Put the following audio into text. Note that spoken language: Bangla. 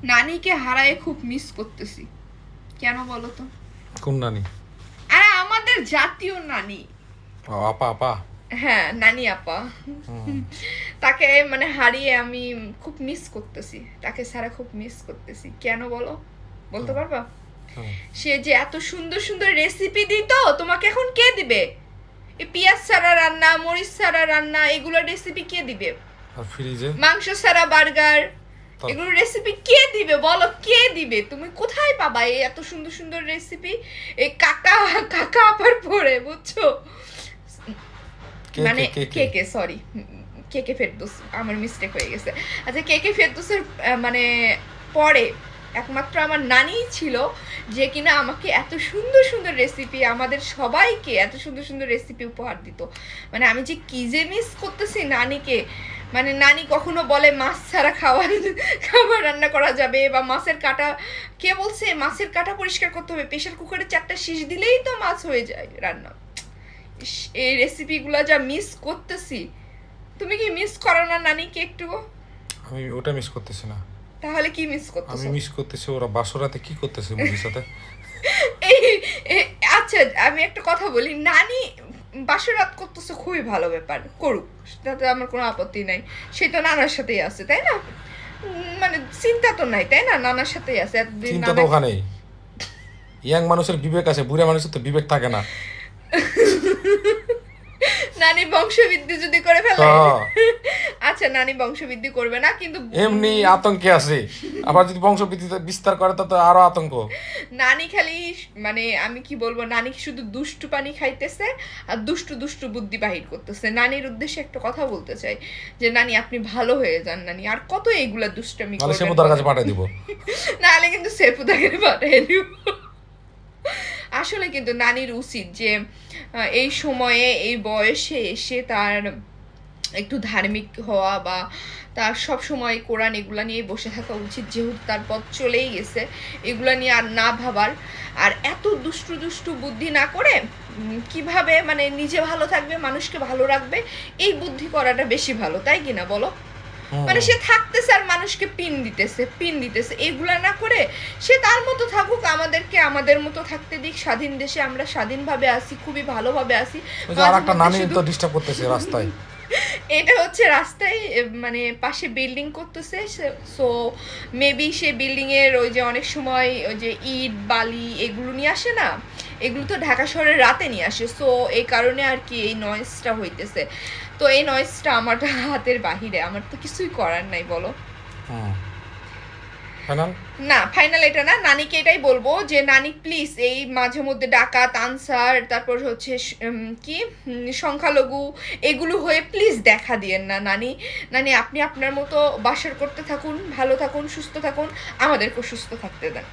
নানিকে হারায় খুব মিস করতেছি। কেন বলো তো? কোন নানি? আরে আমাদের জাতীয় নানি। আপা আপা? হ্যাঁ, নানি আপা। তাকে মানে হারিয়ে আমি খুব মিস করতেছি, তাকে ছাড়া খুব মিস করতেছি। কেন বলো, বলতে পারবা? সে যে এত সুন্দর সুন্দর রেসিপি দিত, তোমাকে এখন কে দিবে? এই পেঁয়াজ ছাড়া রান্না, মরিচ ছাড়া রান্না, এগুলো রেসিপি কে দিবে? আর ফ্রিজে মাংস ছাড়া বার্গার, এগুলো রেসিপি কে দিবে বলো? কে দিবে? তুমি কোথায় পাবা এই এত সুন্দর সুন্দর রেসিপি? এই কাকা কাকা আপার পরে, বুঝছো? মানে কে কে, সরি, কে কে ফেরদৌস, আমার মিস্টেক হয়ে গেছে। আচ্ছা, কে কে ফেরদৌসের মানে পরে একমাত্র আমার নানিই ছিল যে কিনা আমাকে এত সুন্দর সুন্দর রেসিপি, আমাদের সবাইকে এত সুন্দর সুন্দর রেসিপি উপহার দিত। মানে আমি যে কি যে মিস করতেছি নানিকে। মানে নানি কখনো বলে মাছ ছাড়া খাবার রান্না করা যাবে, বা মাছের কাঁটা, কে বলছে মাছের কাঁটা পরিষ্কার করতে হবে? প্রেশার কুকারে 4টা শীষ দিলেই তো মাছ হয়ে যায় রান্না। এই রেসিপিগুলো যা মিস করতেছি। তুমি কি মিস করো না নানিকে একটু? আমি ওটা মিস করতেছি না। তাহলে কি মিস করতেছো? আমি মিস করতেছি ওরা বাসরাতে কি করতেছে মুভির সাথে। এই আচ্ছা, আমি একটা কথা বলি, নানি বাসরাত করতেছে খুবই ভালো ব্যাপার, করুক, তাতে আমার কোনো আপত্তি নাই। সে তো নানার সাথেই আছে, তাই না? মানে চিন্তা তো নাই, তাই না? নানার সাথেই আছে এতদিন। চিন্তা তো ওখানেই। ইয়াং মানুষের বিবেক আছে, বুড়া মানুষের তো বিবেক থাকে না। নানি বংশবৃদ্ধি যদি করে ফেলে, আচ্ছা নানি বংশবৃদ্ধি করবে না, কিন্তু এমনি আতঙ্কে আছে, আবার যদি বংশবৃদ্ধি বিস্তার করে তো আরো আতঙ্ক। নানি খালি মানে আমি কি বলবো, নানি শুধু দুষ্টু পানি খাইতেছে আর দুষ্টু দুষ্টু বুদ্ধি বাহির করতেছে। নানির উদ্দেশ্যে একটা কথা বলতে চাই যে নানি আপনি ভালো হয়ে যান নানি, আর কত এইগুলা দুষ্টামি করবেন? সেপুদার কাছে পাঠিয়ে দিব। নাহলে কিন্তু সেপুদাকে পাঠিয়ে দিব। আসলে কিন্তু নানির উচিত যে এই সময়ে এই বয়সে এসে তার একটু ধার্মিক হওয়া, বা তার সব সময় কোরআন এগুলা নিয়ে বসে থাকা উচিত, যেহেতু তার পথ চলেই গেছে। এগুলা নিয়ে আর না ভাবার, আর এত দুষ্টু দুষ্টু বুদ্ধি না করে কিভাবে মানে নিজে ভালো থাকবে, মানুষকে ভালো রাখবে, এই বুদ্ধি করাটা বেশি ভালো, তাই কিনা বলো? মানে সে থাকতেছে আর মানুষকে পিন দিতেছে, এগুলা না করে সে তার মতো থাকুক, আমাদেরকে আমাদের মতো থাকতে দিক। স্বাধীন দেশে আমরা স্বাধীনভাবে আছি, খুবই ভালোভাবে আছি। আর একটা নানি তো ডিস্টার্ব করতেছে রাস্তায়। এটা হচ্ছে রাস্তায় মানে পাশে বিল্ডিং করতেছে, সো মেবি সে বিল্ডিং এর ওই যে অনেক সময় ওই যে ইট বালি এগুলো নিয়ে আসে না, এগুলো তো ঢাকা শহরে রাতে নিয়ে আসে, সো এই কারণে আর কি এই নয়েজটা হইতেছে। তো এই নয়েজটা আমার হাতের বাহিরে, আমার তো কিছুই করার নাই, বলো। না, ফাইনাল এটা না। নানিকে এটাই বলবো যে নানি প্লিজ এই মাঝে মধ্যে ডাকাত আনসার, তারপর হচ্ছে কি সংখ্যালঘু, এগুলো হয়ে প্লিজ দেখা দিয়েন না নানি। নানি আপনি আপনার মতো বাসার করতে থাকুন, ভালো থাকুন, সুস্থ থাকুন, আমাদেরকেও সুস্থ থাকতে দেন।